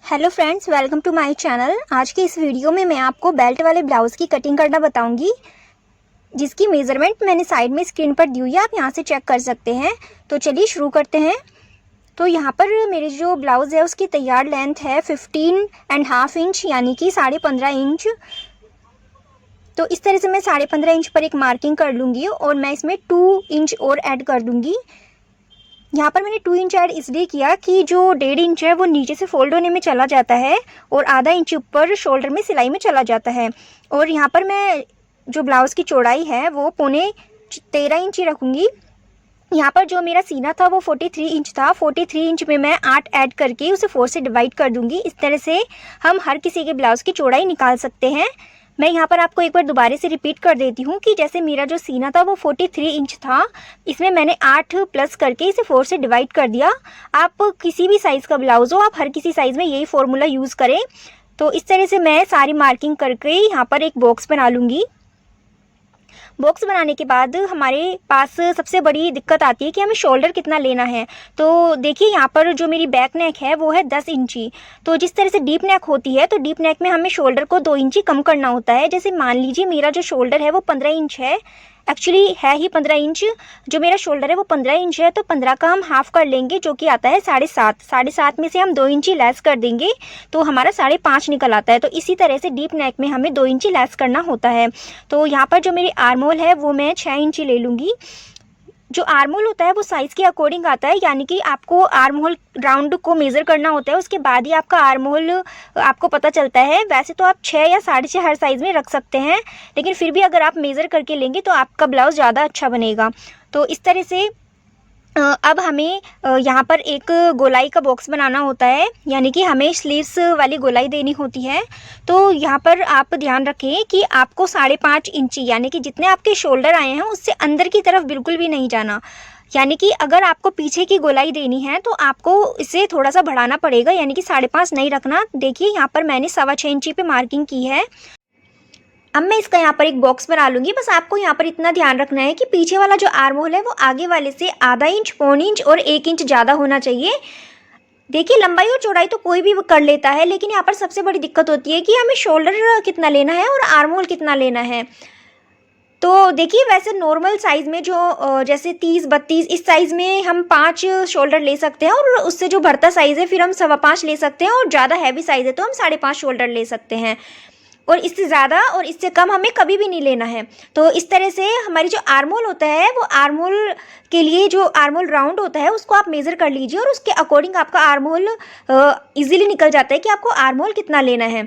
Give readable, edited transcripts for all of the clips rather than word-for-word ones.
Hello friends, welcome to my channel. आज के इस वीडियो में मैं आपको बेल्ट वाले ब्लाउज़ की कटिंग करना बताऊंगी, जिसकी मेज़रमेंट मैंने साइड में स्क्रीन पर दी हुई है, आप यहां से चेक कर सकते हैं। तो चलिए शुरू करते हैं। तो यहाँ पर मेरे जो ब्लाउज़ है उसकी तैयार लेंथ है 15.5 इंच, यानी कि 15.5 इंच। तो इस तरह से मैं 15.5 इंच पर एक मार्किंग कर लूँगी और मैं इसमें 2 इंच और ऐड कर दूँगी। यहाँ पर मैंने 2 इंच ऐड इसलिए किया कि जो 1.5 इंच है वो नीचे से फोल्ड होने में चला जाता है और आधा इंच ऊपर शोल्डर में सिलाई में चला जाता है। और यहाँ पर मैं जो ब्लाउज़ की चौड़ाई है वो 13.5 इंच ही रखूँगी। यहाँ पर जो मेरा सीना था वो 43 इंच था। 43 इंच में मैं 8 ऐड करके उसे 4 से डिवाइड कर दूँगी। इस तरह से हम हर किसी के ब्लाउज़ की चौड़ाई निकाल सकते हैं। मैं यहाँ पर आपको एक बार दोबारा से रिपीट कर देती हूँ कि जैसे मेरा जो सीना था वो 43 इंच था, इसमें मैंने 8 प्लस करके इसे 4 से डिवाइड कर दिया। आप किसी भी साइज़ का ब्लाउज़ हो, आप हर किसी साइज़ में यही फॉर्मूला यूज़ करें। तो इस तरह से मैं सारी मार्किंग करके यहाँ पर एक बॉक्स बना लूँगी। बॉक्स बनाने के बाद हमारे पास सबसे बड़ी दिक्कत आती है कि हमें शोल्डर कितना लेना है। तो देखिए यहाँ पर जो मेरी बैक नेक है वो है 10 इंची। तो जिस तरह से डीप नेक होती है तो डीप नेक में हमें शोल्डर को 2 इंची कम करना होता है। जैसे मान लीजिए मेरा जो शोल्डर है वो 15 इंच है, एक्चुअली है ही 15 इंच। जो मेरा शोल्डर है वो 15 इंच है, तो 15 का हम हाफ कर लेंगे जो कि आता है 7.5। 7.5 में से हम 2 इंची लेस कर देंगे तो हमारा 5.5 निकल आता है। तो इसी तरह से डीप नेक में हमें 2 इंची लेस करना होता है। तो यहाँ पर जो मेरी आर्म होल है वो मैं 6 इंची ले लूँगी। जो आर्म होल होता है वो साइज़ के अकॉर्डिंग आता है, यानी कि आपको आर्म होल राउंड को मेज़र करना होता है, उसके बाद ही आपका आर्म होल आपको पता चलता है। वैसे तो आप 6 या 6.5 हर साइज़ में रख सकते हैं, लेकिन फिर भी अगर आप मेज़र करके लेंगे तो आपका ब्लाउज़ ज़्यादा अच्छा बनेगा। तो इस तरह से अब हमें यहाँ पर एक गोलाई का बॉक्स बनाना होता है, यानी कि हमें स्लीव्स वाली गोलाई देनी होती है। तो यहाँ पर आप ध्यान रखें कि आपको 5.5 इंची, यानी कि जितने आपके शोल्डर आए हैं उससे अंदर की तरफ बिल्कुल भी नहीं जाना। यानी कि अगर आपको पीछे की गोलाई देनी है तो आपको इसे थोड़ा सा बढ़ाना पड़ेगा, यानी कि 5.5 नहीं रखना। देखिए यहाँ पर मैंने 6.25 इंची पे मार्किंग की है। अब मैं इसका यहाँ पर एक बॉक्स बना लूँगी। बस आपको यहाँ पर इतना ध्यान रखना है कि पीछे वाला जो आर्म होल है वो आगे वाले से आधा इंच, 1.25 इंच और 1 इंच ज़्यादा होना चाहिए। देखिए लंबाई और चौड़ाई तो कोई भी कर लेता है, लेकिन यहाँ पर सबसे बड़ी दिक्कत होती है कि हमें शोल्डर कितना लेना है और आर्म होल कितना लेना है। तो देखिए वैसे नॉर्मल साइज़ में जो जैसे 30-32 इस साइज़ में हम 5 शोल्डर ले सकते हैं, और उससे जो बढ़ता साइज़ है फिर हम 5.25 ले सकते हैं, और ज़्यादा हैवी साइज़ है तो हम 5.5 शोल्डर ले सकते हैं। और इससे ज़्यादा और इससे कम हमें कभी भी नहीं लेना है। तो इस तरह से हमारी जो आर्म होल होता है वो आर्म होल के लिए जो आर्म होल राउंड होता है उसको आप मेज़र कर लीजिए, और उसके अकॉर्डिंग आपका आर्म होल ईजिली निकल जाता है कि आपको आर्म होल कितना लेना है।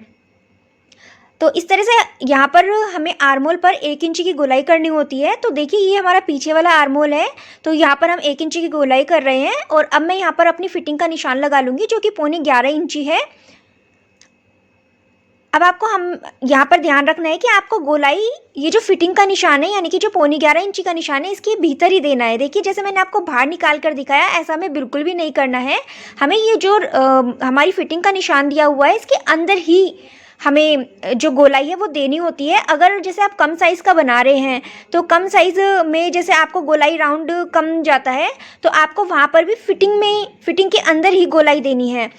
तो इस तरह से यहाँ पर हमें आर्म होल पर 1 इंची की गोलाई करनी होती है। तो देखिए ये हमारा पीछे वाला आर्म होल है, तो यहाँ पर हम 1 इंची की गोलाई कर रहे हैं। और अब मैं यहाँ पर अपनी फिटिंग का निशान लगा लूँगी जो कि 11.25 इंची है। अब आपको हम यहाँ पर ध्यान रखना है कि आपको गोलाई, ये जो फिटिंग का निशान है यानी कि जो 11.25 इंची का निशान है, इसके भीतर ही देना है। देखिए जैसे मैंने आपको बाहर निकाल कर दिखाया, ऐसा हमें बिल्कुल भी नहीं करना है। हमें ये जो हमारी फिटिंग का निशान दिया हुआ है इसके अंदर ही हमें जो गोलाई है वो देनी होती है। अगर जैसे आप कम साइज़ का बना रहे हैं तो कम साइज़ में जैसे आपको गोलाई राउंड कम जाता है तो आपको वहाँ पर भी फिटिंग के अंदर ही गोलाई देनी है।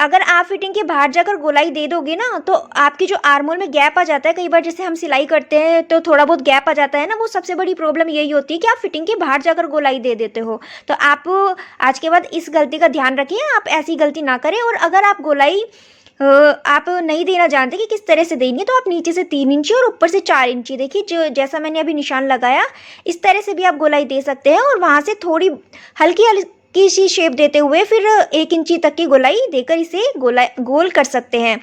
अगर आप फिटिंग के बाहर जाकर गोलाई दे दोगे ना तो आपकी जो आर्म होल में गैप आ जाता है, कई बार जैसे हम सिलाई करते हैं तो थोड़ा बहुत गैप आ जाता है ना, वो सबसे बड़ी प्रॉब्लम यही होती है कि आप फिटिंग के बाहर जाकर गोलाई दे देते हो। तो आप आज के बाद इस गलती का ध्यान रखिए, आप ऐसी गलती ना करें। और अगर आप गोलाई आप नहीं देना जानते कि किस तरह से देनी है तो आप नीचे से 3 इंची और ऊपर से 4 इंची, देखिए जो जैसा मैंने अभी निशान लगाया इस तरह से भी आप गोलाई दे सकते हैं। और वहाँ से थोड़ी हल्की की सी शेप देते हुए फिर 1 इंची तक की गोलाई देकर इसे गोल कर सकते हैं।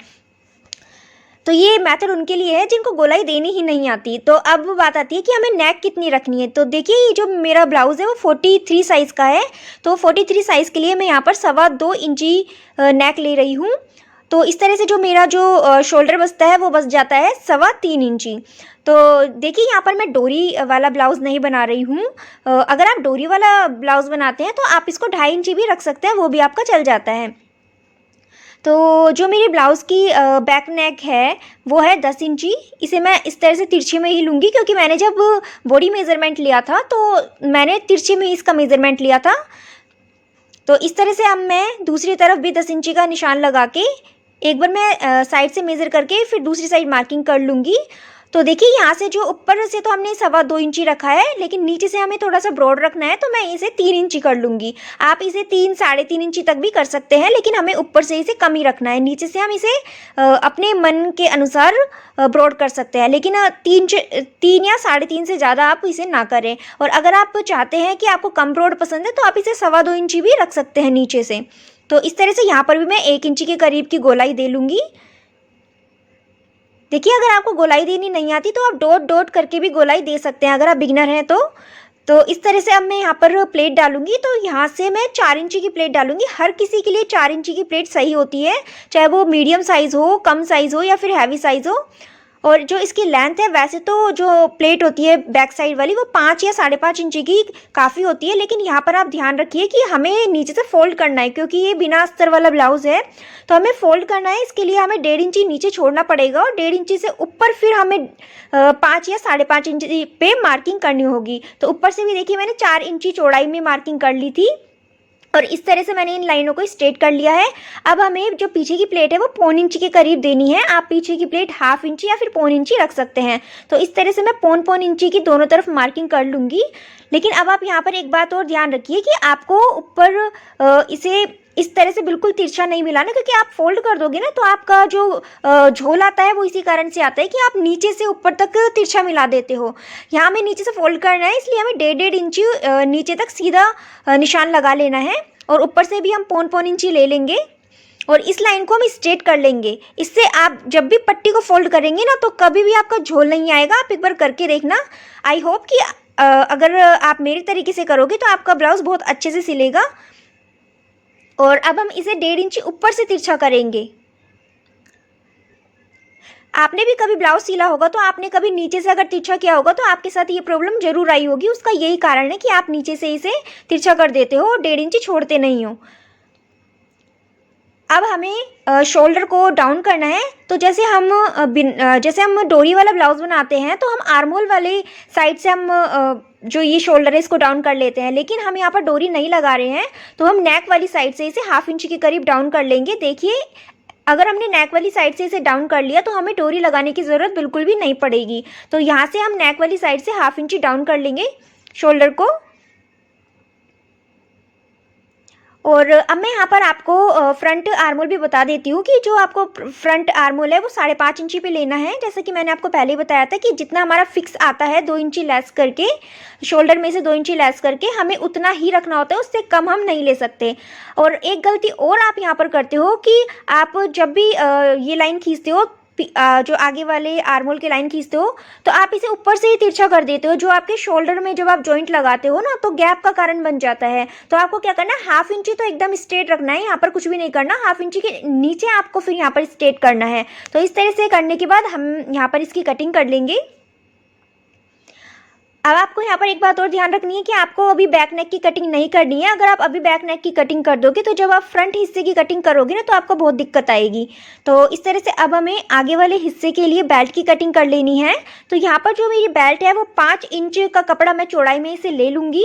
तो ये मेथड उनके लिए है जिनको गोलाई देनी ही नहीं आती। तो अब बात आती है कि हमें नेक कितनी रखनी है। तो देखिए ये जो मेरा ब्लाउज़ है वो 43 साइज़ का है, तो 43 साइज़ के लिए मैं यहाँ पर 2.25 इंची नेक ले रही हूँ। तो इस तरह से जो मेरा जो शोल्डर बचता है वो बच जाता है 3.25 इंची। तो देखिए यहाँ पर मैं डोरी वाला ब्लाउज़ नहीं बना रही हूँ। अगर आप डोरी वाला ब्लाउज़ बनाते हैं तो आप इसको 2.5 इंची भी रख सकते हैं, वो भी आपका चल जाता है। तो जो मेरी ब्लाउज़ की बैक नेक है वो है 10 इंची। इसे मैं इस तरह से तिरछे में ही लूँगी, क्योंकि मैंने जब बॉडी मेज़रमेंट लिया था तो मैंने तिरछे में इसका मेज़रमेंट लिया था। तो इस तरह से अब मैं दूसरी तरफ भी 10 इंची का निशान लगा के एक बार मैं साइड से मेज़र करके फिर दूसरी साइड मार्किंग कर लूँगी। तो देखिए यहाँ से जो ऊपर से तो हमने 2.25 इंची रखा है, लेकिन नीचे से हमें थोड़ा सा ब्रॉड रखना है, तो मैं इसे 3 इंची कर लूँगी। आप इसे 3 साढ़े 3 इंची तक भी कर सकते हैं, लेकिन हमें ऊपर से इसे कम ही रखना है। नीचे से हम इसे अपने मन के अनुसार ब्रॉड कर सकते हैं, लेकिन 3 या साढ़े 3 से ज़्यादा आप इसे ना करें। और अगर आप चाहते हैं कि आपको कम ब्रॉड पसंद है तो आप इसे 2.25 इंची भी रख सकते हैं नीचे से। तो इस तरह से यहाँ पर भी मैं 1 इंची के करीब की गोलाई दे लूँगी। देखिए अगर आपको गोलाई देनी नहीं आती तो आप डॉट डॉट करके भी गोलाई दे सकते हैं, अगर आप बिगिनर हैं तो इस तरह से अब मैं यहाँ पर प्लेट डालूंगी। तो यहाँ से मैं 4 इंची की प्लेट डालूंगी। हर किसी के लिए 4 इंची की प्लेट सही होती है, चाहे वो मीडियम साइज़ हो, कम साइज़ हो या फिर हैवी साइज़ हो। और जो इसकी लेंथ है, वैसे तो जो प्लेट होती है बैक साइड वाली वो 5 या 5.5 इंची की काफ़ी होती है, लेकिन यहाँ पर आप ध्यान रखिए कि हमें नीचे से फोल्ड करना है, क्योंकि ये बिना अस्तर वाला ब्लाउज़ है तो हमें फोल्ड करना है। इसके लिए हमें 1.5 इंची नीचे छोड़ना पड़ेगा और 1.5 इंची से ऊपर फिर हमें 5 या 5.5 इंची पे मार्किंग करनी होगी। तो ऊपर से भी देखिए मैंने 4 इंची चौड़ाई में मार्किंग कर ली थी और इस तरह से मैंने इन लाइनों को स्ट्रेट कर लिया है। अब हमें जो पीछे की प्लेट है वो 1.25 इंची के करीब देनी है। आप पीछे की प्लेट 1/2 इंची या फिर 1.25 इंची रख सकते हैं। तो इस तरह से मैं 1.25 इंची की दोनों तरफ मार्किंग कर लूँगी। लेकिन अब आप यहाँ पर एक बात और ध्यान रखिए कि आपको ऊपर इसे इस तरह से बिल्कुल तिरछा नहीं मिलाना, क्योंकि आप फोल्ड कर दोगे ना तो आपका जो झोल आता है वो इसी कारण से आता है कि आप नीचे से ऊपर तक तिरछा मिला देते हो। यहाँ हमें नीचे से फोल्ड करना है, इसलिए हमें 1.5 इंची नीचे तक सीधा निशान लगा लेना है और ऊपर से भी हम 1.25 इंची ले लेंगे और इस लाइन को हम स्ट्रेट कर लेंगे। इससे आप जब भी पट्टी को फोल्ड करेंगे ना तो कभी भी आपका झोल नहीं आएगा। आप एक बार करके देखना। आई होप कि अगर आप मेरे तरीके से करोगे तो आपका ब्लाउज़ बहुत अच्छे से सिलेगा। और अब हम इसे 1.5 इंची ऊपर से तिरछा करेंगे। आपने भी कभी ब्लाउज सिला होगा तो आपने कभी नीचे से अगर तिरछा किया होगा तो आपके साथ ये प्रॉब्लम जरूर आई होगी। उसका यही कारण है कि आप नीचे से इसे तिरछा कर देते हो और 1.5 इंची छोड़ते नहीं हो। अब हमें शोल्डर को डाउन करना है। तो जैसे हम डोरी वाला ब्लाउज बनाते हैं तो हम आर्महोल वाले साइड से हम जो ये शोल्डर है इसको डाउन कर लेते हैं, लेकिन हम यहाँ पर डोरी नहीं लगा रहे हैं तो हम नेक वाली साइड से इसे 1/2 इंची के करीब डाउन कर लेंगे। देखिए अगर हमने नेक वाली साइड से इसे डाउन कर लिया तो हमें डोरी लगाने की ज़रूरत बिल्कुल भी नहीं पड़ेगी। तो यहाँ से हम नेक वाली साइड से 1/2 इंची डाउन कर लेंगे शोल्डर को। और अब मैं यहाँ पर आपको फ्रंट आर्मोल भी बता देती हूँ कि जो आपको फ्रंट आर्मोल है वो 5.5 इंची पे लेना है। जैसे कि मैंने आपको पहले ही बताया था कि जितना हमारा फिक्स आता है 2 इंची लेस करके, शोल्डर में से 2 इंची लेस करके हमें उतना ही रखना होता है, उससे कम हम नहीं ले सकते। और एक गलती और आप यहाँ पर करते हो कि आप जब भी ये लाइन खींचते हो, जो आगे वाले आर्मोल के लाइन खींचते हो, तो आप इसे ऊपर से ही तिरछा कर देते हो, जो आपके शोल्डर में जब आप जॉइंट लगाते हो ना तो गैप का कारण बन जाता है। तो आपको क्या करना है, 1/2 इंची तो एकदम स्ट्रेट रखना है, यहाँ पर कुछ भी नहीं करना। 1/2 इंची के नीचे आपको फिर यहाँ पर स्ट्रेट करना है। तो इस तरह से करने के बाद हम यहाँ पर इसकी कटिंग कर लेंगे। अब आपको यहाँ पर एक बात और ध्यान रखनी है कि आपको अभी बैक नेक की कटिंग नहीं करनी है। अगर आप अभी बैक नेक की कटिंग कर दोगे तो जब आप फ्रंट हिस्से की कटिंग करोगे ना तो आपको बहुत दिक्कत आएगी। तो इस तरह से अब हमें आगे वाले हिस्से के लिए बेल्ट की कटिंग कर लेनी है। तो यहाँ पर जो मेरी बेल्ट है वो 5 इंच का कपड़ा मैं चौड़ाई में इसे ले लूँगी।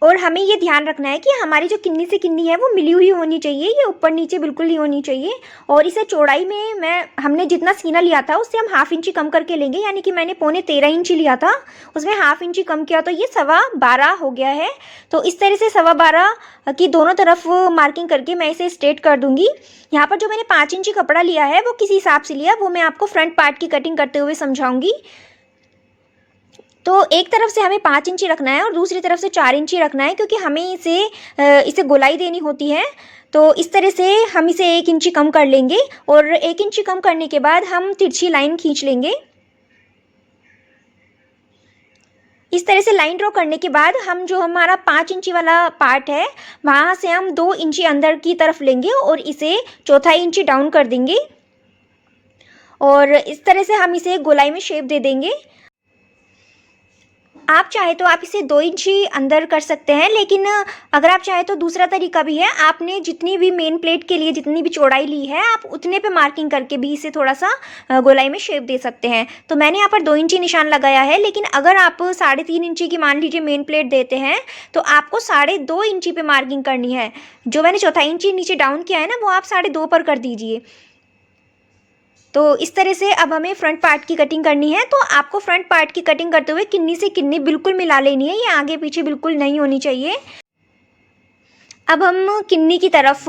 और हमें ये ध्यान रखना है कि हमारी जो किन्नी से किन्नी है वो मिली हुई होनी चाहिए, ये ऊपर नीचे बिल्कुल नहीं होनी चाहिए। और इसे चौड़ाई में हमने जितना सीना लिया था उससे हम 1/2 इंची कम करके लेंगे, यानी कि मैंने 13.25 इंची लिया था, उसमें 1/2 इंची कम किया तो ये 12.25 हो गया है। तो इस तरह से 12.25 की दोनों तरफ मार्किंग करके मैं इसे स्ट्रेट कर दूंगी। यहाँ पर जो मैंने 5 इंची कपड़ा लिया है वो किस हिसाब से लिया वो मैं आपको फ्रंट पार्ट की कटिंग करते हुए समझाऊंगी। तो एक तरफ से हमें 5 इंची रखना है और दूसरी तरफ से 4 इंची रखना है, क्योंकि हमें इसे गोलाई देनी होती है। तो इस तरह से हम इसे 1 इंची कम कर लेंगे और 1 इंची कम करने के बाद हम तिरछी लाइन खींच लेंगे। इस तरह से लाइन ड्रॉ करने के बाद हम जो हमारा 5 इंची वाला पार्ट है वहाँ से हम 2 इंची अंदर की तरफ लेंगे और इसे 1/4 इंची डाउन कर देंगे और इस तरह से हम इसे गोलाई में शेप दे देंगे। आप चाहे तो आप इसे 2 इंच ही अंदर कर सकते हैं, लेकिन अगर आप चाहे तो दूसरा तरीका भी है। आपने जितनी भी मेन प्लेट के लिए जितनी भी चौड़ाई ली है, आप उतने पे मार्किंग करके भी इसे थोड़ा सा गोलाई में शेप दे सकते हैं। तो मैंने यहाँ पर 2 इंची निशान लगाया है, लेकिन अगर आप 3.5 इंची की मान लीजिए मेन प्लेट देते हैं तो आपको 2.5 इंची पे मार्किंग करनी है। जो मैंने 1/4 इंची नीचे डाउन किया है ना, वो आप 2.5 पर कर दीजिए। तो इस तरह से अब हमें फ्रंट पार्ट की कटिंग करनी है। तो आपको फ्रंट पार्ट की कटिंग करते हुए किन्नी से किन्नी बिल्कुल मिला लेनी है, ये आगे पीछे बिल्कुल नहीं होनी चाहिए। अब हम किन्नी की तरफ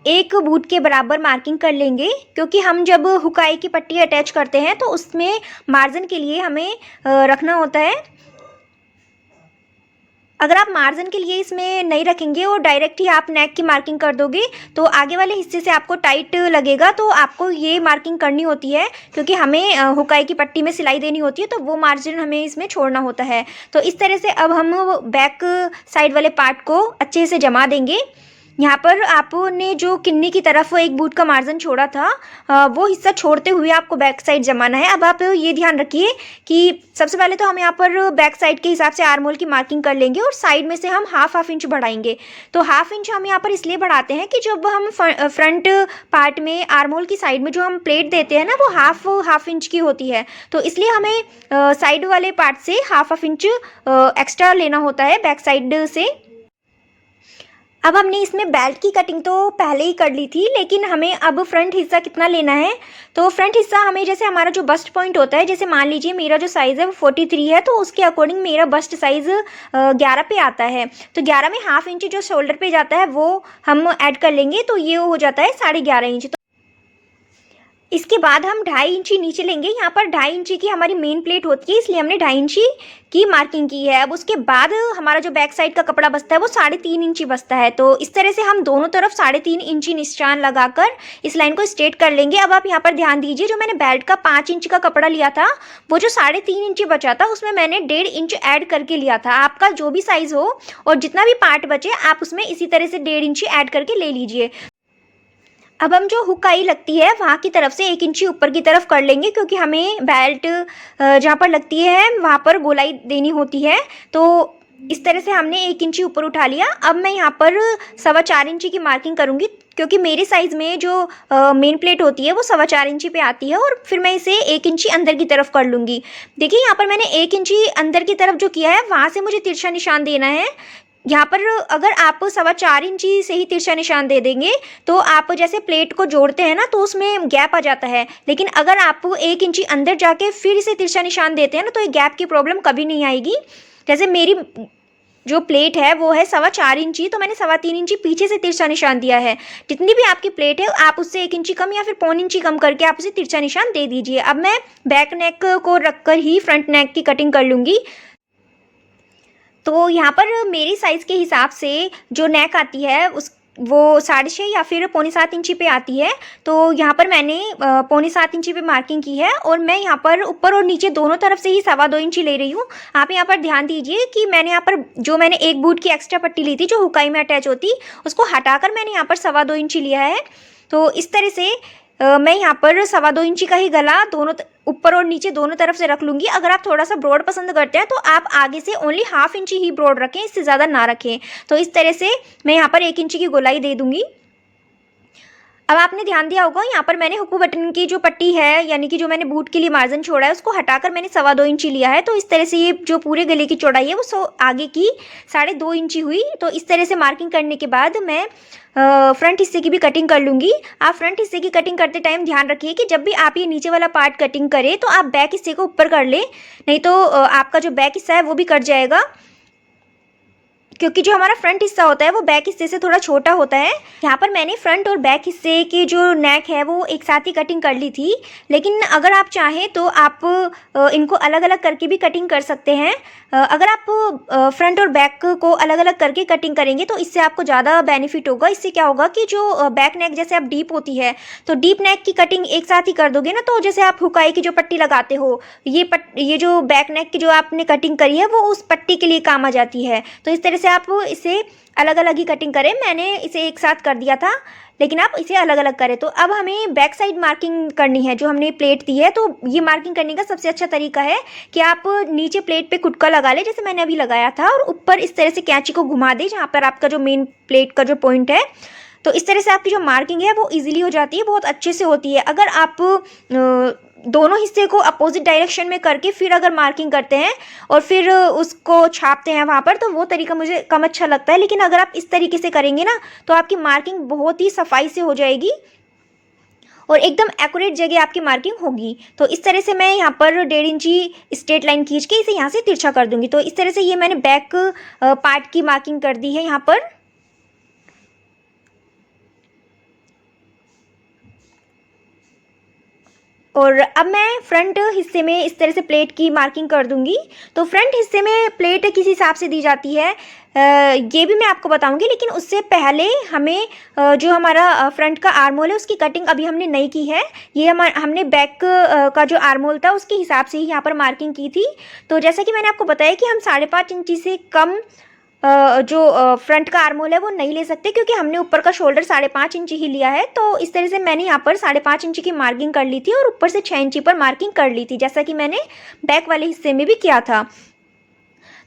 1 बूट के बराबर मार्किंग कर लेंगे, क्योंकि हम जब हुकाई की पट्टी अटैच करते हैं तो उसमें मार्जिन के लिए हमें रखना होता है। अगर आप मार्जिन के लिए इसमें नहीं रखेंगे और डायरेक्ट ही आप नेक की मार्किंग कर दोगे तो आगे वाले हिस्से से आपको टाइट लगेगा। तो आपको ये मार्किंग करनी होती है, क्योंकि हमें हुकाई की पट्टी में सिलाई देनी होती है, तो वो मार्जिन हमें इसमें छोड़ना होता है। तो इस तरह से अब हम बैक साइड वाले पार्ट को अच्छे से जमा देंगे। यहाँ पर आपने जो किन्नी की तरफ 1 बूट का मार्जिन छोड़ा था, वो हिस्सा छोड़ते हुए आपको बैक साइड जमाना है। अब आप ये ध्यान रखिए कि सबसे पहले तो हम यहाँ पर बैक साइड के हिसाब से आर्म होल की मार्किंग कर लेंगे और साइड में से हम हाफ इंच बढ़ाएंगे। तो हाफ इंच हम यहाँ पर इसलिए बढ़ाते हैं कि जब हम फ्रंट पार्ट में आर्म होल की साइड में जो हम प्लेट देते हैं ना, वो हाफ इंच की होती है। तो इसलिए हमें साइड वाले पार्ट से हाफ इंच एक्स्ट्रा लेना होता है बैक साइड से। अब हमने इसमें बेल्ट की कटिंग तो पहले ही कर ली थी, लेकिन हमें अब फ्रंट हिस्सा कितना लेना है। तो फ्रंट हिस्सा हमें, जैसे हमारा जो बस्ट पॉइंट होता है, जैसे मान लीजिए मेरा जो साइज़ है वो 43 है, तो उसके अकॉर्डिंग मेरा बस्ट साइज़ 11 पे आता है। तो 11 में हाफ इंच जो शोल्डर पे जाता है वो हम ऐड कर लेंगे, तो ये हो जाता है 11.5 इंच। इसके बाद हम 2.5 इंची नीचे लेंगे। यहाँ पर 2.5 इंची की हमारी मेन प्लेट होती है, इसलिए हमने 2.5 इंची की मार्किंग की है। अब उसके बाद हमारा जो बैक साइड का कपड़ा बचता है वो 3.5 इंची बचता है। तो इस तरह से हम दोनों तरफ 3.5 इंची निशान लगाकर इस लाइन को स्ट्रेट कर लेंगे। अब आप यहाँ पर ध्यान दीजिए, जो मैंने बेल्ट का 5 इंच का कपड़ा लिया था, वो जो 3.5 इंची बचा था उसमें मैंने 1.5 इंच ऐड करके लिया था। आपका जो भी साइज़ हो और जितना भी पार्ट बचे, आप उसमें इसी तरह से 1.5 इंची ऐड करके ले लीजिए। अब हम जो हुकाई लगती है वहाँ की तरफ से 1 इंची ऊपर की तरफ कर लेंगे, क्योंकि हमें बेल्ट जहाँ पर लगती है वहाँ पर गोलाई देनी होती है। तो इस तरह से हमने 1 इंची ऊपर उठा लिया। अब मैं यहाँ पर 4.25 इंची की मार्किंग करूँगी, क्योंकि मेरे साइज़ में जो मेन प्लेट होती है वो 4.25 इंची पे आती है, और फिर मैं इसे 1 इंची अंदर की तरफ कर लूँगी। देखिए यहाँ पर मैंने 1 इंची अंदर की तरफ जो किया है, वहाँ से मुझे तिरछा निशान देना है। यहाँ पर अगर आप 4.25 इंची से ही तिरछा निशान दे देंगे तो आप जैसे प्लेट को जोड़ते हैं ना, तो उसमें गैप आ जाता है। लेकिन अगर आप 1 इंची अंदर जाके फिर इसे तिरछा निशान देते हैं ना, तो ये गैप की प्रॉब्लम कभी नहीं आएगी। जैसे मेरी जो प्लेट है वो है 4.25 इंची, तो मैंने 3.25 इंची पीछे से तिरछा निशान दिया है। जितनी भी आपकी प्लेट है आप उससे 1 इंची कम या फिर 1.25 इंची कम करके आप उसे तिरछा निशान दे दीजिए। अब मैं बैक नेक को रखकर ही फ्रंट नेक की कटिंग कर लूँगी। तो यहाँ पर मेरी साइज़ के हिसाब से जो नेक आती है वो 6.5 या फिर 6.25 इंची पे आती है। तो यहाँ पर मैंने 6.25 इंची पे मार्किंग की है, और मैं यहाँ पर ऊपर और नीचे दोनों तरफ से ही 2.25 इंची ले रही हूँ। आप यहाँ पर ध्यान दीजिए कि मैंने यहाँ पर जो मैंने 1 बूट की एक्स्ट्रा पट्टी ली थी जो हुकाई में अटैच होती, उसको हटाकर मैंने यहाँ पर 2.25 इंची लिया है। तो इस तरह से मैं यहाँ पर 2.25 इंची का ही गला दोनों ऊपर और नीचे दोनों तरफ से रख लूँगी। अगर आप थोड़ा सा ब्रॉड पसंद करते हैं तो आप आगे से ओनली 1/2 इंची ही ब्रॉड रखें, इससे ज़्यादा ना रखें। तो इस तरह से मैं यहाँ पर 1 इंची की गोलाई दे दूँगी। अब आपने ध्यान दिया होगा, यहाँ पर मैंने हुक्कू बटन की जो पट्टी है, यानी कि जो मैंने बूट के लिए मार्जिन छोड़ा है, उसको हटाकर मैंने 2.25 इंची लिया है। तो इस तरह से ये जो पूरे गले की चौड़ाई है वो आगे की 2.5 इंची हुई। तो इस तरह से मार्किंग करने के बाद मैं फ्रंट हिस्से की भी कटिंग कर लूँगी। आप फ्रंट हिस्से की कटिंग करते टाइम ध्यान रखिए कि जब भी आप ये नीचे वाला पार्ट कटिंग करें तो आप बैक हिस्से को ऊपर कर लें, नहीं तो आपका जो बैक हिस्सा है वो भी कट जाएगा, क्योंकि जो हमारा फ्रंट हिस्सा होता है वो बैक हिस्से से थोड़ा छोटा होता है। यहाँ पर मैंने फ्रंट और बैक हिस्से की जो नेक है वो एक साथ ही कटिंग कर ली थी, लेकिन अगर आप चाहें तो आप इनको अलग अलग करके भी कटिंग कर सकते हैं। अगर आप फ्रंट और बैक को अलग अलग करके कटिंग करेंगे तो इससे आपको ज़्यादा बेनिफिट होगा। इससे क्या होगा कि जो बैक नेक जैसे आप डीप होती है, तो डीप नेक की कटिंग एक साथ ही कर दोगे ना, तो जैसे आप हुकाई की जो पट्टी लगाते हो, ये जो बैक नेक की जो आपने कटिंग करी है वो उस पट्टी के लिए काम आ जाती है। तो इस तरह से आप इसे अलग अलग ही कटिंग करें। मैंने इसे एक साथ कर दिया था, लेकिन आप इसे अलग अलग करें। तो अब हमें बैक साइड मार्किंग करनी है जो हमने प्लेट दी है। तो ये मार्किंग करने का सबसे अच्छा तरीका है कि आप नीचे प्लेट पे कुटका लगा लें, जैसे मैंने अभी लगाया था, और ऊपर इस तरह से कैंची को घुमा दें जहाँ पर आपका जो मेन प्लेट का जो पॉइंट है। तो इस तरह से आपकी जो मार्किंग है वो इजीली हो जाती है, बहुत अच्छे से होती है। अगर आप दोनों हिस्से को अपोजिट डायरेक्शन में करके फिर अगर मार्किंग करते हैं और फिर उसको छापते हैं वहाँ पर, तो वो तरीका मुझे कम अच्छा लगता है। लेकिन अगर आप इस तरीके से करेंगे ना, तो आपकी मार्किंग बहुत ही सफाई से हो जाएगी और एकदम एक्यूरेट जगह आपकी मार्किंग होगी। तो इस तरह से मैं यहाँ पर 1.5 इंची स्ट्रेट लाइन खींच के इसे यहाँ से तिरछा कर दूंगी। तो इस तरह से ये मैंने बैक पार्ट की मार्किंग कर दी है यहाँ पर। और अब मैं फ्रंट हिस्से में इस तरह से प्लेट की मार्किंग कर दूंगी। तो फ्रंट हिस्से में प्लेट किस हिसाब से दी जाती है ये भी मैं आपको बताऊंगी, लेकिन उससे पहले हमें जो हमारा फ्रंट का आर्म होल है उसकी कटिंग अभी हमने नहीं की है। ये हमने बैक का जो आर्म होल था उसके हिसाब से ही यहाँ पर मार्किंग की थी। तो जैसा कि मैंने आपको बताया कि हम 5.5 इंची से कम जो फ्रंट का आर्म होल है वो नहीं ले सकते, क्योंकि हमने ऊपर का शोल्डर 5.5 इंची ही लिया है। तो इस तरह से मैंने यहाँ पर 5.5 इंची की मार्किंग कर ली थी और ऊपर से 6 इंची पर मार्किंग कर ली थी, जैसा कि मैंने बैक वाले हिस्से में भी किया था।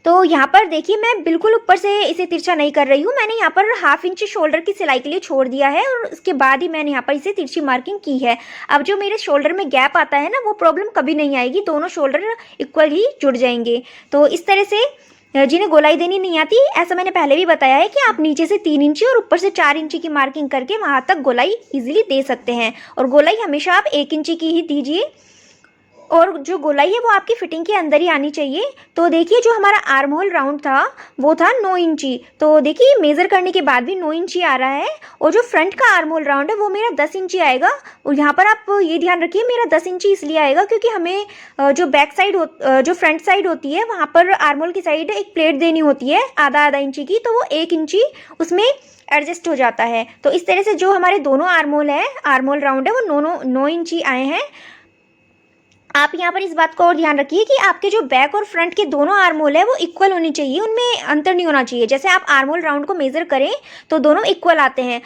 तो यहाँ पर देखिए मैं बिल्कुल ऊपर से इसे तिरछा नहीं कर रही हूँ। मैंने यहाँ पर 1/2 इंच शोल्डर की सिलाई के लिए छोड़ दिया है और उसके बाद ही मैंने यहाँ पर इसे तिरछी मार्किंग की है। अब जो मेरे शोल्डर में गैप आता है ना, वो प्रॉब्लम कभी नहीं आएगी, दोनों शोल्डर इक्वल ही जुड़ जाएंगे। तो इस तरह से जिन्हें गोलाई देनी नहीं आती, ऐसा मैंने पहले भी बताया है कि आप नीचे से 3 इंची और ऊपर से 4 इंची की मार्किंग करके वहाँ तक गोलाई इजीली दे सकते हैं। और गोलाई हमेशा आप 1 इंची की ही दीजिए, और जो गोलाई है वो आपकी फिटिंग के अंदर ही आनी चाहिए। तो देखिए जो हमारा आर्म होल राउंड था वो था 9 इंची। तो देखिए मेज़र करने के बाद भी 9 इंची आ रहा है, और जो फ्रंट का आर्म होल राउंड है वो मेरा 10 इंची आएगा। और यहाँ पर आप ये ध्यान रखिए मेरा 10 इंची इसलिए आएगा क्योंकि हमें जो बैक साइड जो फ्रंट साइड होती है वहाँ पर आर्म होल की साइड एक प्लेट देनी होती है आधा इंची की, तो वो 1 इंची उसमें एडजस्ट हो जाता है। तो इस तरह से जो हमारे दोनों आर्म होल राउंड है वो 9 इंची आए हैं। आप यहाँ पर इस बात को और ध्यान रखिए कि आपके जो बैक और फ्रंट के दोनों आर्म होल है वो इक्वल होनी चाहिए, उनमें अंतर नहीं होना चाहिए। जैसे आप आर्म होल राउंड को मेज़र करें तो दोनों इक्वल आते हैं,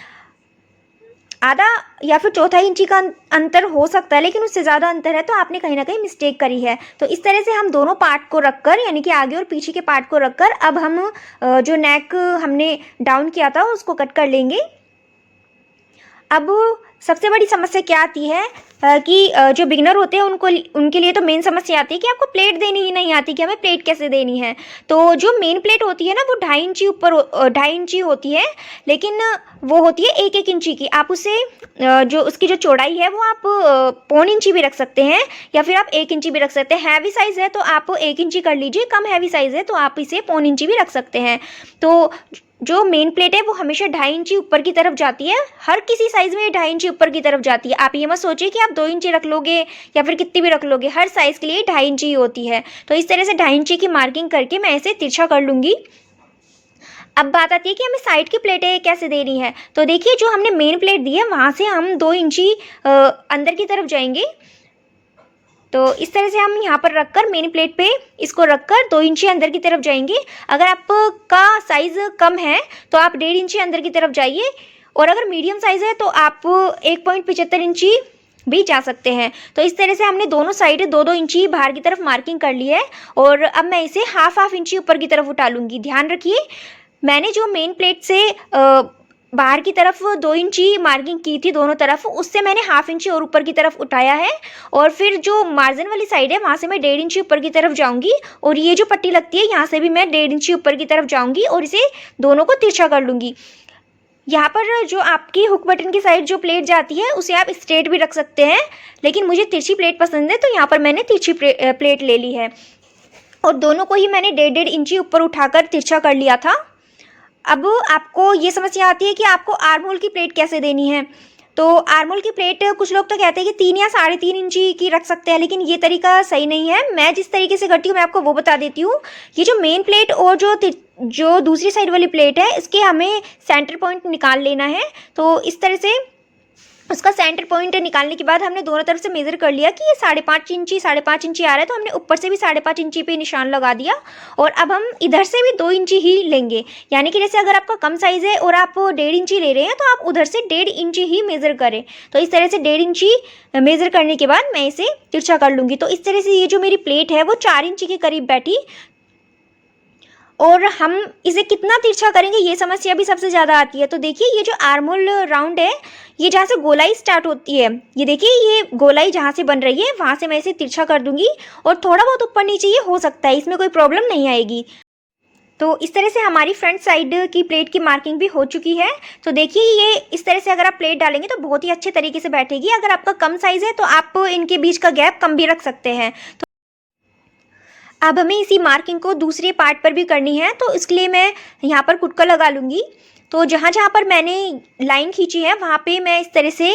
आधा या फिर चौथाई इंची का अंतर हो सकता है, लेकिन उससे ज़्यादा अंतर है तो आपने कहीं ना कहीं मिस्टेक करी है। तो इस तरह से हम दोनों पार्ट को रखकर, यानी कि आगे और पीछे के पार्ट को रखकर, अब हम जो नेक हमने डाउन किया था उसको कट कर लेंगे। अब सबसे बड़ी समस्या क्या आती है कि जो बिगिनर होते हैं उनके लिए तो मेन समस्या आती है कि आपको प्लेट देनी ही नहीं आती कि हमें प्लेट कैसे देनी है। तो जो मेन प्लेट होती है ना वो 2.5 इंची ऊपर 2.5 इंची होती है, लेकिन वो होती है 1 इंची की। आप उसे जो उसकी जो चौड़ाई है वो आप 1.25 इंची भी रख सकते हैं या फिर आप 1 इंची भी रख सकते हैं। हैवी साइज़ है तो आप 1 इंची कर लीजिए, कम हैवी साइज़ है तो आप इसे 1.25 इंची भी रख सकते हैं। तो जो मेन प्लेट है वो हमेशा 2.5 इंची ऊपर की तरफ जाती है, हर किसी साइज़ में 2.5 इंची ऊपर की तरफ जाती है। आप ये मत सोचिए कि आप 2 इंची रख लोगे या फिर कितनी भी रख लोगे, हर साइज़ के लिए 2.5 इंची ही होती है। तो इस तरह से 2.5 इंची की मार्किंग करके मैं इसे तिरछा कर लूँगी। अब बात आती है कि हमें साइड की प्लेटें कैसे देनी है। तो देखिए जो हमने मेन प्लेट दी है वहाँ से हम 2 इंची अंदर की तरफ जाएंगे। तो इस तरह से हम यहाँ पर रखकर मेन प्लेट पे इसको रखकर 2 इंची अंदर की तरफ जाएंगे। अगर आपका साइज़ कम है तो आप 1.5 इंची अंदर की तरफ जाइए, और अगर मीडियम साइज़ है तो आप 1.75 इंची भी जा सकते हैं। तो इस तरह से हमने दोनों साइड 2-2 इंची बाहर की तरफ मार्किंग कर ली है, और अब मैं इसे हाफ इंची ऊपर की तरफ उठा लूँगी। ध्यान रखिए मैंने जो मेन प्लेट से बाहर की तरफ 2 इंची मार्किंग की थी दोनों तरफ, उससे मैंने 1/2 इंची और ऊपर की तरफ उठाया है, और फिर जो मार्जिन वाली साइड है वहाँ से मैं 1.5 इंची ऊपर की तरफ जाऊँगी, और ये जो पट्टी लगती है यहाँ से भी मैं 1.5 इंची ऊपर की तरफ जाऊँगी और इसे दोनों को तिरछा कर लूँगी। यहाँ पर जो आपकी हुक बटन की साइड जो प्लेट जाती है उसे आप स्ट्रेट भी रख सकते हैं, लेकिन मुझे तिरछी प्लेट पसंद है तो यहाँ पर मैंने तिरछी प्लेट ले ली है, और दोनों को ही मैंने 1.5 इंची ऊपर उठाकर तिरछा कर लिया था। अब आपको ये समस्या आती है कि आपको आर्म होल की प्लेट कैसे देनी है। तो आर्म होल की प्लेट कुछ लोग तो कहते हैं कि 3 या 3.5 इंची की रख सकते हैं, लेकिन ये तरीका सही नहीं है। मैं जिस तरीके से करती हूँ मैं आपको वो बता देती हूँ। ये जो मेन प्लेट और जो दूसरी साइड वाली प्लेट है इसके हमें सेंटर पॉइंट निकाल लेना है। तो इस तरह से उसका सेंटर पॉइंट निकालने के बाद हमने दोनों तरफ से मेज़र कर लिया कि ये 5.5 इंची आ रहा है, तो हमने ऊपर से भी 5.5 इंची पे निशान लगा दिया। और अब हम इधर से भी 2 इंची ही लेंगे, यानी कि जैसे अगर आपका कम साइज़ है और आप 1.5 इंची ले रहे हैं तो आप उधर से 1.5 इंची ही मेज़र करें। तो इस तरह से 1.5 इंची मेज़र करने के बाद मैं इसे तिरछा कर लूँगी। तो इस तरह से ये जो मेरी प्लेट है वो 4 इंची के करीब बैठी। और हम इसे कितना तिरछा करेंगे ये समस्या भी सबसे ज़्यादा आती है। तो देखिए ये जो आर्महोल राउंड है, ये जहाँ से गोलाई स्टार्ट होती है, ये देखिए ये गोलाई जहाँ से बन रही है वहाँ से मैं इसे तिरछा कर दूंगी। और थोड़ा बहुत ऊपर नीचे ये हो सकता है, इसमें कोई प्रॉब्लम नहीं आएगी। तो इस तरह से हमारी फ्रंट साइड की प्लेट की मार्किंग भी हो चुकी है। तो देखिए ये इस तरह से अगर आप प्लेट डालेंगे तो बहुत ही अच्छे तरीके से बैठेगी। अगर आपका कम साइज़ है तो आप इनके बीच का गैप कम भी रख सकते हैं। अब हमें इसी मार्किंग को दूसरे पार्ट पर भी करनी है, तो इसके लिए मैं यहाँ पर कुटका लगा लूँगी। तो जहाँ जहाँ पर मैंने लाइन खींची है वहाँ पे मैं इस तरह से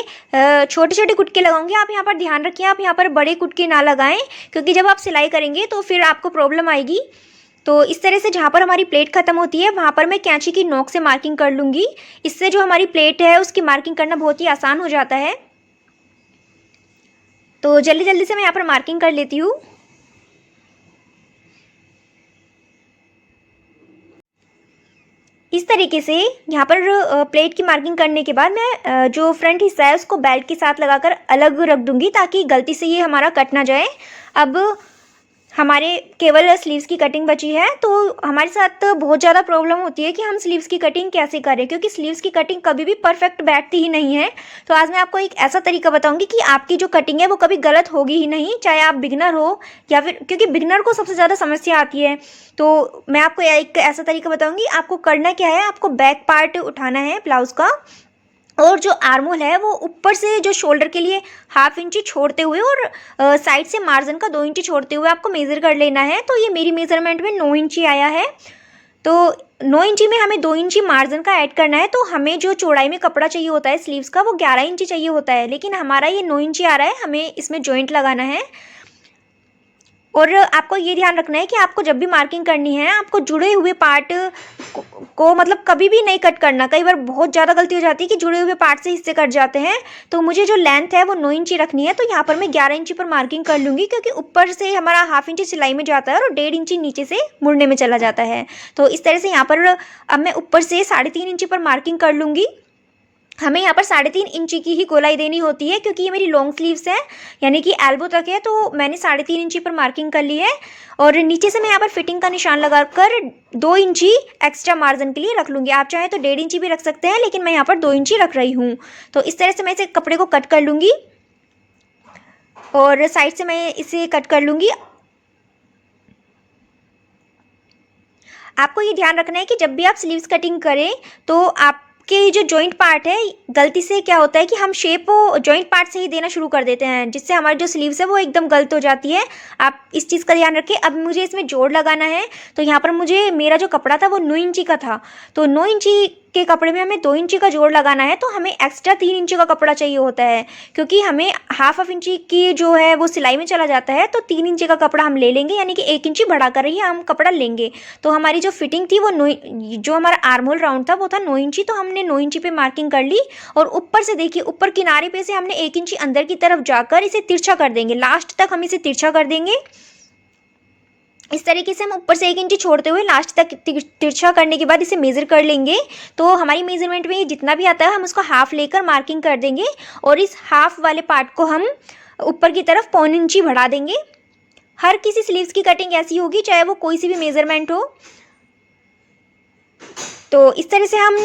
छोटे छोटे कुटके लगाऊंगी। आप यहाँ पर ध्यान रखिए, आप यहाँ पर बड़े कुटके ना लगाएं, क्योंकि जब आप सिलाई करेंगे तो फिर आपको प्रॉब्लम आएगी। तो इस तरह से जहाँ पर हमारी प्लेट ख़त्म होती है वहाँ पर मैं कैंची की नोक से मार्किंग कर लूँगी। इससे जो हमारी प्लेट है उसकी मार्किंग करना बहुत ही आसान हो जाता है। तो जल्दी जल्दी से मैं यहाँ पर मार्किंग कर लेती हूँ। इस तरीके से यहाँ पर प्लेट की मार्किंग करने के बाद मैं जो फ्रंट हिस्सा है उसको बेल्ट के साथ लगाकर अलग रख दूंगी, ताकि गलती से ये हमारा कट ना जाए। अब हमारे केवल स्लीव्स की कटिंग बची है। तो हमारे साथ बहुत ज़्यादा प्रॉब्लम होती है कि हम स्लीव्स की कटिंग कैसे करें, क्योंकि स्लीव्स की कटिंग कभी भी परफेक्ट बैठती ही नहीं है। तो आज मैं आपको एक ऐसा तरीका बताऊंगी कि आपकी जो कटिंग है वो कभी गलत होगी ही नहीं, चाहे आप बिगनर हो या फिर, क्योंकि बिगनर को सबसे ज़्यादा समस्या आती है। तो मैं आपको एक ऐसा तरीका बताऊँगी। आपको करना क्या है, आपको बैक पार्ट उठाना है ब्लाउज़ का, और जो आर्महोल है वो ऊपर से जो शोल्डर के लिए 1/2 इंची छोड़ते हुए और साइड से मार्जिन का 2 इंची छोड़ते हुए आपको मेज़र कर लेना है। तो ये मेरी मेज़रमेंट में 9 इंची आया है। तो 9 इंची में हमें 2 इंची मार्जिन का ऐड करना है। तो हमें जो चौड़ाई में कपड़ा चाहिए होता है स्लीव्स का वो 11 इंची चाहिए होता है, लेकिन हमारा ये 9 इंची आ रहा है। हमें इसमें जॉइंट लगाना है। और आपको ये ध्यान रखना है कि आपको जब भी मार्किंग करनी है आपको जुड़े हुए पार्ट को मतलब कभी भी नहीं कट करना। कई बार बहुत ज़्यादा गलती हो जाती है कि जुड़े हुए पार्ट से हिस्से कट जाते हैं। तो मुझे जो लेंथ है वो 9 इंची रखनी है। तो यहाँ पर मैं 11 इंची पर मार्किंग कर लूँगी, क्योंकि ऊपर से हमारा 1/2 इंची सिलाई में जाता है और 1.5 इंची नीचे से मुड़ने में चला जाता है। तो इस तरह से यहाँ पर अब मैं ऊपर से 3.5 इंची पर मार्किंग कर लूँगी। हमें यहाँ पर 3.5 इंची की ही गोलाई देनी होती है, क्योंकि ये मेरी लॉन्ग स्लीव्स है, यानी कि एल्बो तक है। तो मैंने 3.5 इंची पर मार्किंग कर ली है। और नीचे से मैं यहाँ पर फिटिंग का निशान लगाकर 2 इंची एक्स्ट्रा मार्जिन के लिए रख लूँगी। आप चाहें तो 1.5 इंची भी रख सकते हैं, लेकिन मैं यहाँ पर 2 इंची रख रही हूँ। तो इस तरह से मैं इसे कपड़े को कट कर लूँगी और साइड से मैं इसे कट कर लूँगी। आपको ये ध्यान रखना है कि जब भी आप स्लीव्स कटिंग करें तो आपके जो जॉइंट पार्ट है, गलती से क्या होता है कि हम शेप जॉइंट पार्ट से ही देना शुरू कर देते हैं, जिससे हमारी जो स्लीव्स है वो एकदम गलत हो जाती है। आप इस चीज़ का ध्यान रखें। अब मुझे इसमें जोड़ लगाना है। तो यहाँ पर मुझे मेरा जो कपड़ा था वो 9 इंची का था। तो 9 इंची के कपड़े में हमें 2 इंची का जोड़ लगाना है। तो हमें एक्स्ट्रा 3 इंची का कपड़ा चाहिए होता है, क्योंकि हमें 1/2 इंची की जो है वो सिलाई में चला जाता है। तो 3 इंची का कपड़ा हम ले लेंगे, यानी कि 1 इंची बढ़ाकर ही हम कपड़ा लेंगे। तो हमारी जो फिटिंग थी वो जो हमारा आर्महोल राउंड था वो था 9 इंची। तो हमने 9 इंची पे मार्किंग कर ली। और ऊपर से देखिए, ऊपर किनारे पे से हमने 1 इंची अंदर की तरफ जाकर इसे तिरछा कर देंगे। लास्ट तक हम इसे तिरछा कर देंगे। इस तरीके से हम ऊपर से 1 इंची छोड़ते हुए लास्ट तक तिरछा करने के बाद इसे मेज़र कर लेंगे। तो हमारी मेज़रमेंट में जितना भी आता है हम उसको हाफ लेकर मार्किंग कर देंगे। और इस हाफ वाले पार्ट को हम ऊपर की तरफ 1/4 इंची बढ़ा देंगे। हर किसी स्लीव्स की कटिंग ऐसी होगी, चाहे वो कोई सी भी मेज़रमेंट हो। तो इस तरह से हम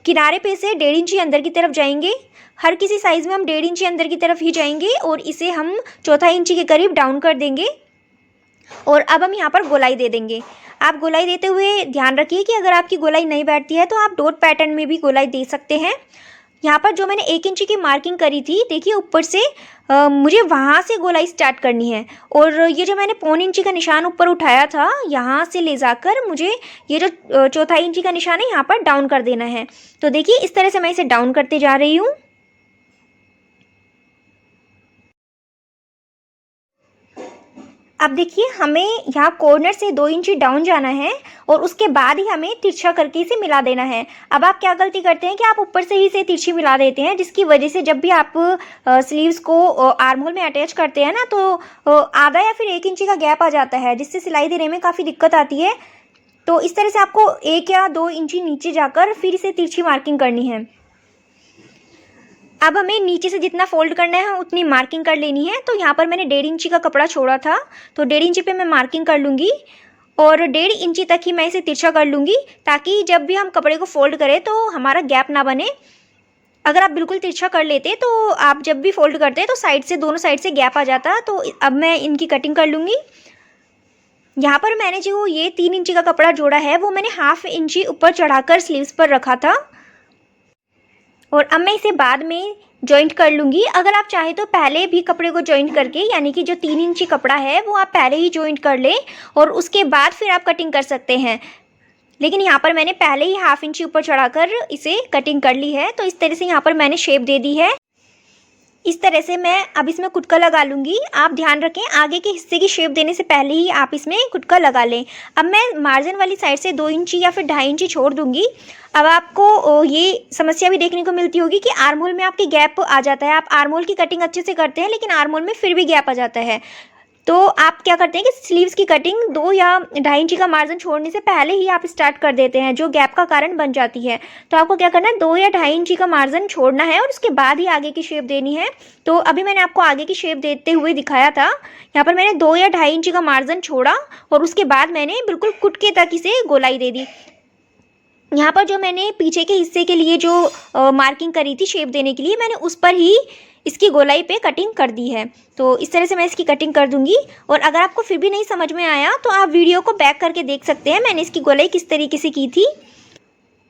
किनारे पे से 1.5 इंची अंदर की तरफ जाएंगे। हर किसी साइज़ में हम 1.5 इंची अंदर की तरफ ही जाएंगे और इसे हम 1/4 इंची के करीब डाउन कर देंगे। और अब हम यहाँ पर गोलाई दे देंगे। आप गोलाई देते हुए ध्यान रखिए कि अगर आपकी गोलाई नहीं बैठती है तो आप डॉट पैटर्न में भी गोलाई दे सकते हैं। यहाँ पर जो मैंने 1 इंची की मार्किंग करी थी, देखिए ऊपर से मुझे वहाँ से गोलाई स्टार्ट करनी है। और ये जो मैंने 1/4 इंची का निशान ऊपर उठाया था, यहाँ से ले जाकर मुझे ये जो 1/4 इंची का निशान है यहाँ पर डाउन कर देना है। तो देखिए इस तरह से मैं इसे डाउन करते जा रही हूँ। अब देखिए हमें यहाँ कॉर्नर से 2 इंची डाउन जाना है और उसके बाद ही हमें तिरछा करके इसे मिला देना है। अब आप क्या गलती करते हैं कि आप ऊपर से ही इसे तिरछी मिला देते हैं, जिसकी वजह से जब भी आप स्लीव्स को आर्म होल में अटैच करते हैं ना, तो आधा या फिर 1 इंची का गैप आ जाता है, जिससे सिलाई देने में काफ़ी दिक्कत आती है। तो इस तरह से आपको 1 या 2 इंची नीचे जाकर फिर इसे तिरछी मार्किंग करनी है। अब हमें नीचे से जितना फोल्ड करना है उतनी मार्किंग कर लेनी है। तो यहाँ पर मैंने 1.5 इंची का कपड़ा छोड़ा था, तो 1.5 इंची पे मैं मार्किंग कर लूँगी और 1.5 इंची तक ही मैं इसे तिरछा कर लूँगी, ताकि जब भी हम कपड़े को फोल्ड करें तो हमारा गैप ना बने। अगर आप बिल्कुल तिरछा कर लेते तो आप जब भी फोल्ड करते तो साइड से, दोनों साइड से गैप आ जाता। तो अब मैं इनकी कटिंग कर लूँगी। यहाँ पर मैंने जो ये 3 इंची का कपड़ा जोड़ा है वो मैंने 1/2 इंची ऊपर चढ़ाकर स्लीव्स पर रखा था और अब मैं इसे बाद में जॉइंट कर लूँगी। अगर आप चाहें तो पहले भी कपड़े को जॉइंट करके, यानी कि जो 3 इंची कपड़ा है वो आप पहले ही जॉइंट कर लें और उसके बाद फिर आप कटिंग कर सकते हैं। लेकिन यहाँ पर मैंने पहले ही 1/2 इंची ऊपर चढ़ाकर इसे कटिंग कर ली है। तो इस तरह से यहाँ पर मैंने शेप दे दी है। इस तरह से मैं अब इसमें कुटका लगा लूँगी। आप ध्यान रखें, आगे के हिस्से की शेप देने से पहले ही आप इसमें कुटका लगा लें। अब मैं मार्जिन वाली साइड से 2 इंची या फिर 2.5 इंची छोड़ दूँगी। अब आपको ये समस्या भी देखने को मिलती होगी कि आर्म होल में आपके गैप आ जाता है। आप आर्म होल की कटिंग अच्छे से करते हैं लेकिन आर्म होल में फिर भी गैप आ जाता है। तो आप क्या करते हैं कि स्लीव्स की कटिंग 2 या 2.5 इंची का मार्जिन छोड़ने से पहले ही आप स्टार्ट कर देते हैं, जो गैप का कारण बन जाती है। तो आपको क्या करना है, 2 या 2.5 इंची का मार्जिन छोड़ना है और उसके बाद ही आगे की शेप देनी है। तो अभी मैंने आपको आगे की शेप देते हुए दिखाया था। यहाँ पर मैंने 2 या 2.5 इंची का मार्जिन छोड़ा और उसके बाद मैंने बिल्कुल कुटके तक इसे गोलाई दे दी। यहाँ पर जो मैंने पीछे के हिस्से के लिए जो मार्किंग करी थी शेप देने के लिए, मैंने उस पर ही इसकी गोलाई पे कटिंग कर दी है। तो इस तरह से मैं इसकी कटिंग कर दूंगी। और अगर आपको फिर भी नहीं समझ में आया तो आप वीडियो को बैक करके देख सकते हैं मैंने इसकी गोलाई किस तरीके से की थी।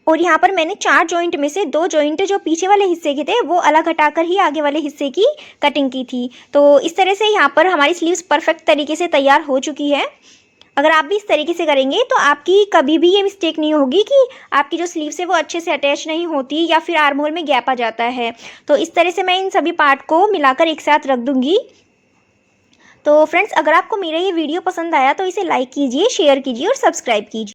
और यहाँ पर मैंने 4 जॉइंट में से 2 जॉइंट जो पीछे वाले हिस्से के थे वो अलग हटाकर ही आगे वाले हिस्से की कटिंग की थी। तो इस तरह से यहाँ पर हमारी स्लीव्स परफेक्ट तरीके से तैयार हो चुकी है। अगर आप भी इस तरीके से करेंगे तो आपकी कभी भी ये मिस्टेक नहीं होगी कि आपकी जो स्लीव्स है वो अच्छे से अटैच नहीं होती या फिर आर्म होल में गैप आ जाता है। तो इस तरह से मैं इन सभी पार्ट को मिलाकर एक साथ रख दूंगी। तो फ्रेंड्स, अगर आपको मेरा ये वीडियो पसंद आया तो इसे लाइक कीजिए, शेयर कीजिए और सब्सक्राइब कीजिए।